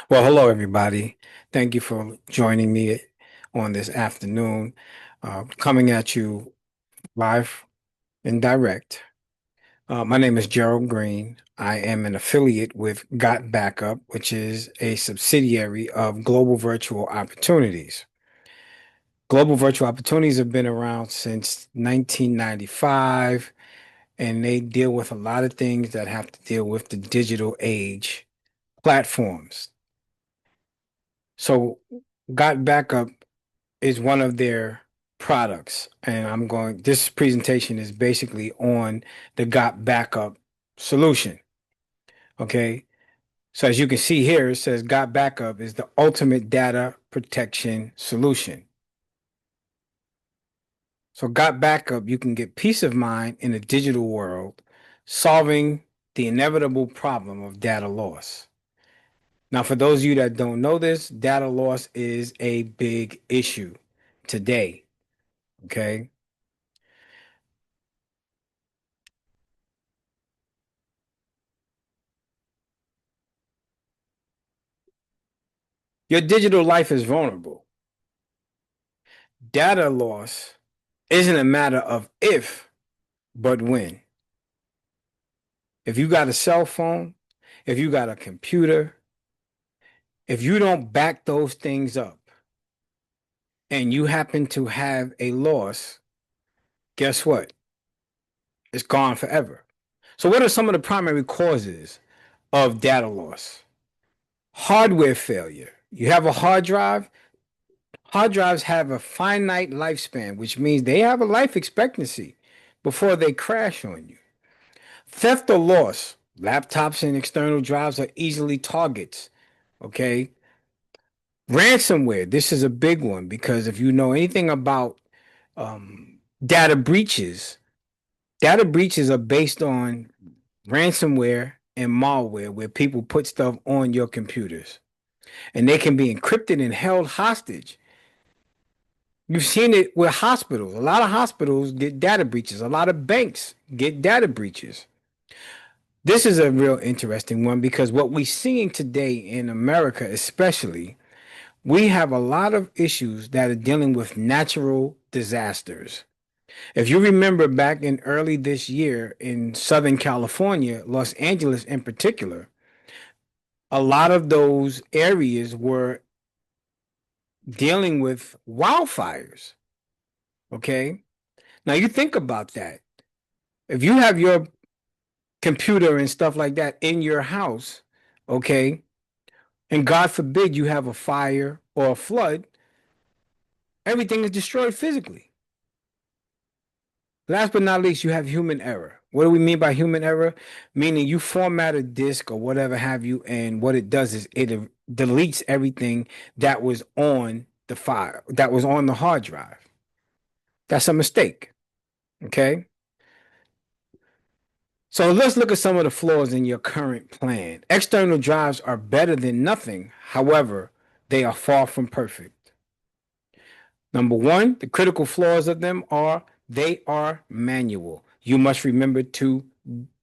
Well, hello, everybody. Thank you for joining me on this afternoon. Coming at you live and direct. My name is Gerald Green. I am an affiliate with Got Backup, which is a subsidiary of Global Virtual Opportunities. Global Virtual Opportunities have been around since 1995, and they deal with a lot of things that have to deal with the digital age platforms. So, Got Backup is one of their products. And this presentation is basically on the Got Backup solution. Okay. So as you can see here, it says Got Backup is the ultimate data protection solution. So Got Backup, you can get peace of mind in a digital world, solving the inevitable problem of data loss. Now, for those of you that don't know this, data loss is a big issue today. Okay. Your digital life is vulnerable. Data loss isn't a matter of if, but when. If you got a cell phone, if you got a computer, if you don't back those things up and you happen to have a loss, guess what? It's gone forever. So, what are some of the primary causes of data loss? Hardware failure. You have a hard drives have a finite lifespan, which means they have a life expectancy before they crash on you. Theft or loss. Laptops and external drives are easily targets. Okay. Ransomware. This is a big one because if you know anything about data breaches, data breaches are based on ransomware and malware where people put stuff on your computers and they can be encrypted and held hostage. You've seen it with hospitals. A lot of hospitals get data breaches. A lot of banks get data breaches. This is a real interesting one because what we're seeing today in America, especially, we have a lot of issues that are dealing with natural disasters. If you remember back in early this year in Southern California, Los Angeles in particular, a lot of those areas were dealing with wildfires. Okay. Now you think about that. If you have your computer and stuff like that in your house, okay, and God forbid you have a fire or a flood, everything is destroyed physically. Last but not least, you have human error. What do we mean by human error? Meaning you format a disk or whatever have you, and what it does is it deletes everything that was on the file, that was on the hard drive. That's a mistake. Okay. So let's look at some of the flaws in your current plan. External drives are better than nothing. However, they are far from perfect. Number one, the critical flaws of them are they are manual. You must remember to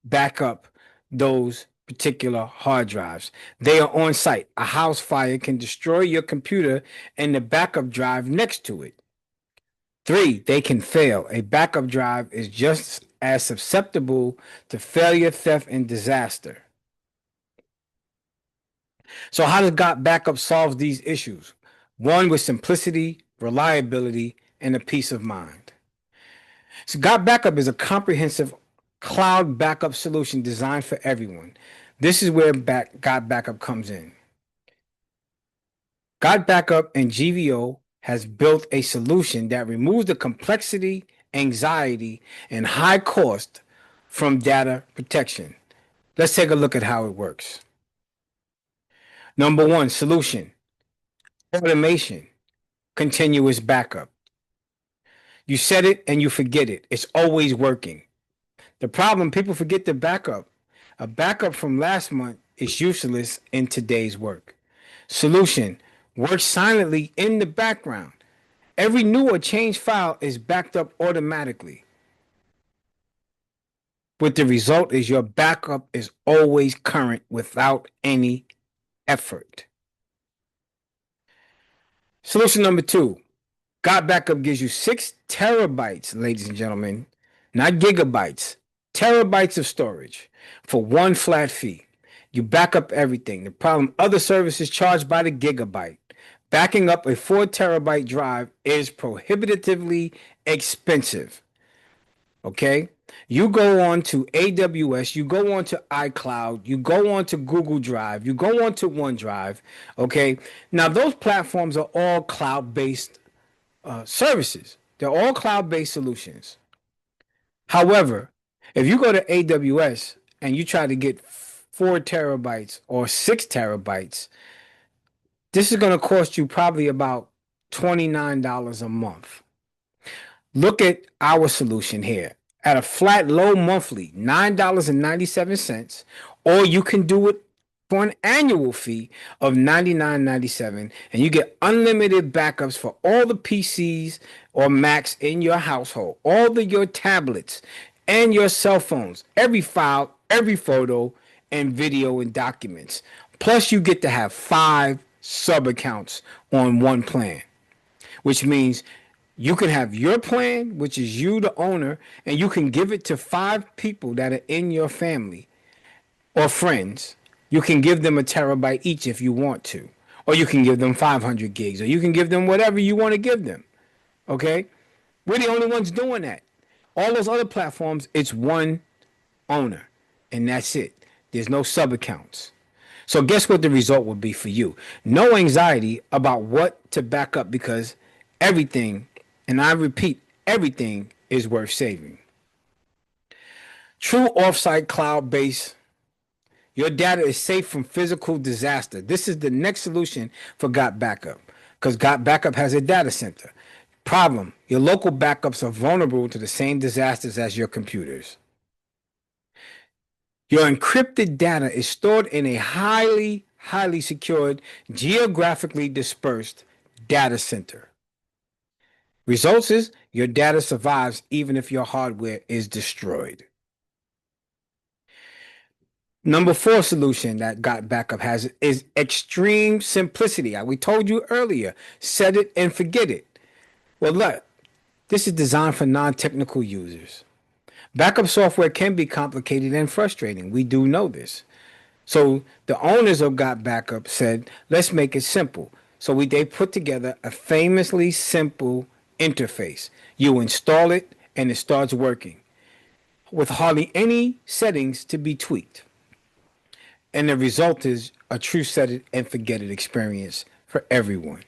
back up those particular hard drives. They are on site. A house fire can destroy your computer and the backup drive next to it. Three, they can fail. A backup drive is just as susceptible to failure, theft, and disaster. So, how does Got Backup solve these issues? One, with simplicity, reliability, and a peace of mind. So, Got Backup is a comprehensive cloud backup solution designed for everyone. This is where Got Backup comes in. Got Backup and GVO has built a solution that removes the complexity, anxiety, and high cost from data protection. Let's take a look at how it works. Number one, solution automation, continuous backup. You set it and you forget it. It's always working. The problem, people forget to backup. A backup from last month is useless in today's work. Solution, work silently in the background. Every new or changed file is backed up automatically. But the result is your backup is always current without any effort. Solution number two, Got Backup gives you 6 terabytes, ladies and gentlemen, not gigabytes, terabytes of storage for one flat fee. You back up everything. The problem, other services charged by the gigabyte. Backing up a 4 terabyte drive is prohibitively expensive. Okay? You go on to AWS, you go on to iCloud, you go on to Google Drive, you go on to OneDrive. Okay? Now, those platforms are all cloud based services. They're all cloud-based solutions. However, if you go to AWS and you try to get 4 terabytes or 6 terabytes, this is going to cost you probably about $29 a month. Look at our solution here. At a flat low monthly, $9.97, or you can do it for an annual fee of $99.97, and you get unlimited backups for all the PCs or Macs in your household, all of your tablets and your cell phones, every file, every photo and video and documents. Plus, you get to have 5 sub accounts on one plan, which means you can have your plan, which is you, the owner, and you can give it to 5 people that are in your family or friends. You can give them a terabyte each if you want to, or you can give them 500 gigs, or you can give them whatever you want to give them. Okay? We're the only ones doing that. All those other platforms, it's one owner, and that's it. There's no sub accounts. So, guess what the result will be for you? No anxiety about what to back up because everything, and I repeat, everything is worth saving. True offsite cloud based. Your data is safe from physical disaster. This is the next solution for Got Backup because Got Backup has a data center. Problem, your local backups are vulnerable to the same disasters as your computers. Your encrypted data is stored in a highly secured, geographically dispersed data center. Results is your data survives even if your hardware is destroyed. Number 4 solution that Got Backup has is extreme simplicity. We told you earlier, set it and forget it. Well, look, this is designed for non-technical users. Backup software can be complicated and frustrating. We do know this. So the owners of Got Backup said, let's make it simple. So they put together a famously simple interface. You install it and it starts working with hardly any settings to be tweaked. And the result is a true set it and forget it experience for everyone.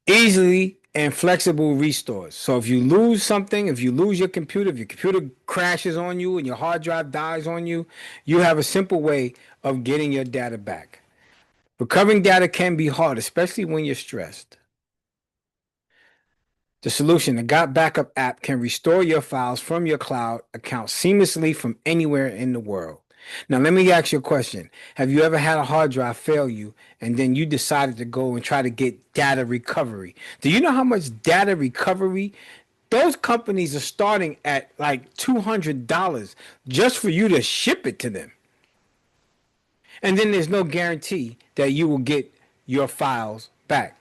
Easily and flexible restores. So if you lose something, if you lose your computer, if your computer crashes on you and your hard drive dies on you, you have a simple way of getting your data back. Recovering data can be hard, especially when you're stressed. The solution, the Got Backup app, can restore your files from your cloud account seamlessly from anywhere in the world. Now, let me ask you a question. Have you ever had a hard drive fail you and then you decided to go and try to get data recovery? Do you know how much data recovery? Those companies are starting at like $200 just for you to ship it to them. And then there's no guarantee that you will get your files back.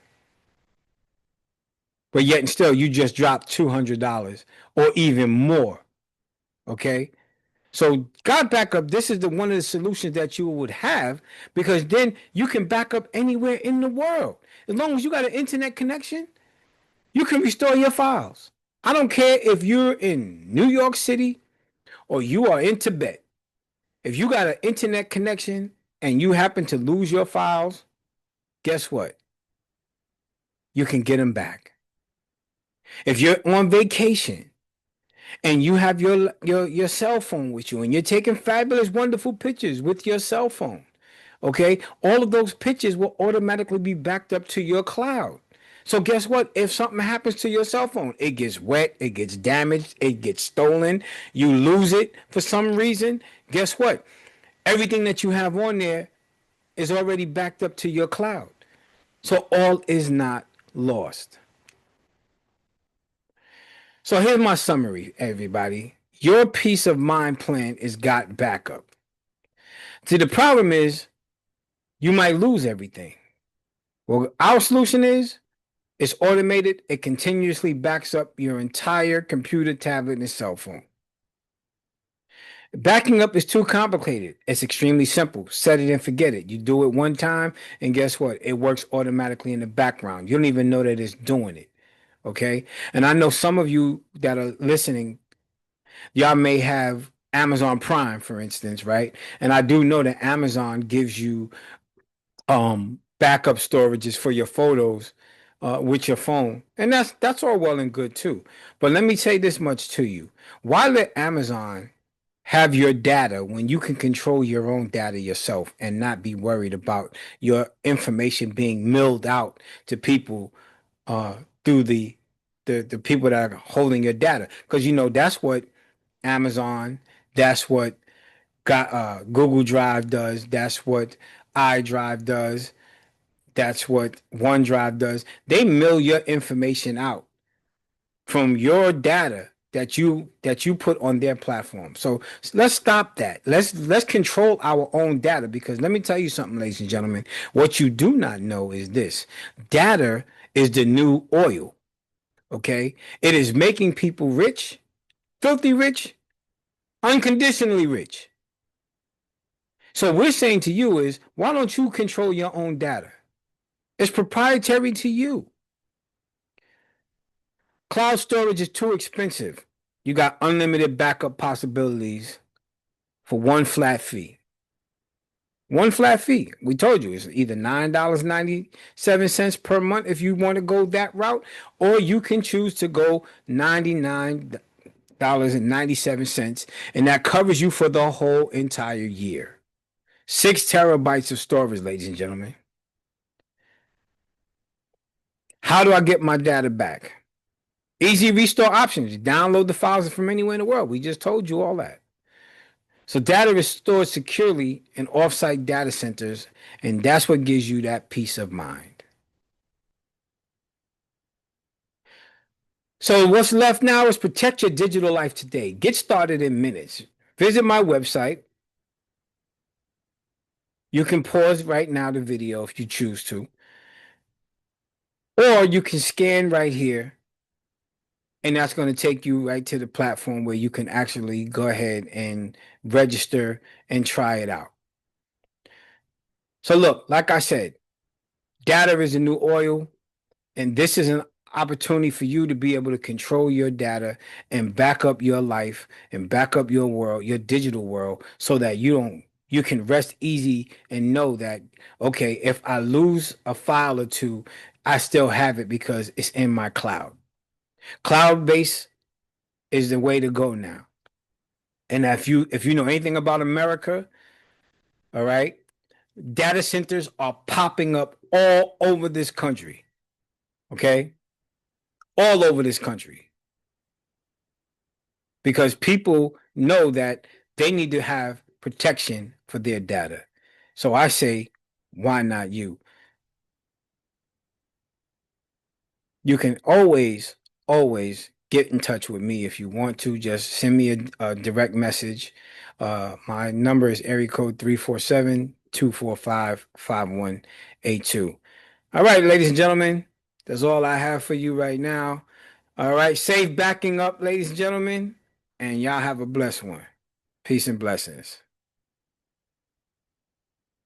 But yet and still, you just dropped $200 or even more. Okay? So Got Backup, this is one of the solutions that you would have because then you can back up anywhere in the world. As long as you got an internet connection, you can restore your files. I don't care if you're in New York City or you are in Tibet. If you got an internet connection and you happen to lose your files, guess what? You can get them back. If you're on vacation and you have your cell phone with you and you're taking fabulous, wonderful pictures with your cell phone, okay, all of those pictures will automatically be backed up to your cloud. So guess what? If something happens to your cell phone, it gets wet, it gets damaged, it gets stolen, you lose it for some reason, guess what? Everything that you have on there is already backed up to your cloud. So all is not lost. So here's my summary, everybody. Your peace of mind plan is Got Backup. See, the problem is you might lose everything. Well, our solution is it's automated. It continuously backs up your entire computer, tablet, and cell phone. Backing up is too complicated. It's extremely simple. Set it and forget it. You do it one time, and guess what? It works automatically in the background. You don't even know that it's doing it. Okay. And I know some of you that are listening, y'all may have Amazon Prime, for instance, right? And I do know that Amazon gives you backup storages for your photos with your phone. And that's all well and good too. But let me say this much to you. Why let Amazon have your data when you can control your own data yourself and not be worried about your information being milled out to people uh, through the people that are holding your data? Because you know that's what Amazon, that's what Google Drive does, that's what iDrive does, that's what OneDrive does. They mill your information out from your data that you put on their platform. So let's stop that. Let's control our own data because let me tell you something, ladies and gentlemen. What you do not know is this. Data is the new oil, okay? It is making people rich, filthy rich, unconditionally rich. So we're saying to you is, why don't you control your own data? It's proprietary to you. Cloud storage is too expensive. You got unlimited backup possibilities for one flat fee. One flat fee. We told you it's either $9.97 per month if you want to go that route, or you can choose to go $99.97, and that covers you for the whole entire year. 6 terabytes of storage, ladies and gentlemen. How do I get my data back? Easy restore options. You download the files from anywhere in the world. We just told you all that. So data is stored securely in offsite data centers, and that's what gives you that peace of mind. So what's left now is protect your digital life today. Get started in minutes. Visit my website. You can pause right now the video if you choose to, or you can scan right here, and that's going to take you right to the platform where you can actually go ahead and register and try it out. So look, like I said, data is the new oil. And this is an opportunity for you to be able to control your data and back up your life and back up your world, your digital world, so that you can rest easy and know that, okay, if I lose a file or two, I still have it because it's in my cloud. Cloud-based is the way to go now. And if you know anything about America, all right, data centers are popping up all over this country. Okay? All over this country because people know that they need to have protection for their data. So I say, why not you? You can always get in touch with me if you want to. Just send me a direct message. My number is area code 347-245-5182. All right, ladies and gentlemen, that's all I have for you right now. All right, safe backing up, ladies and gentlemen, and y'all have a blessed one. Peace and blessings.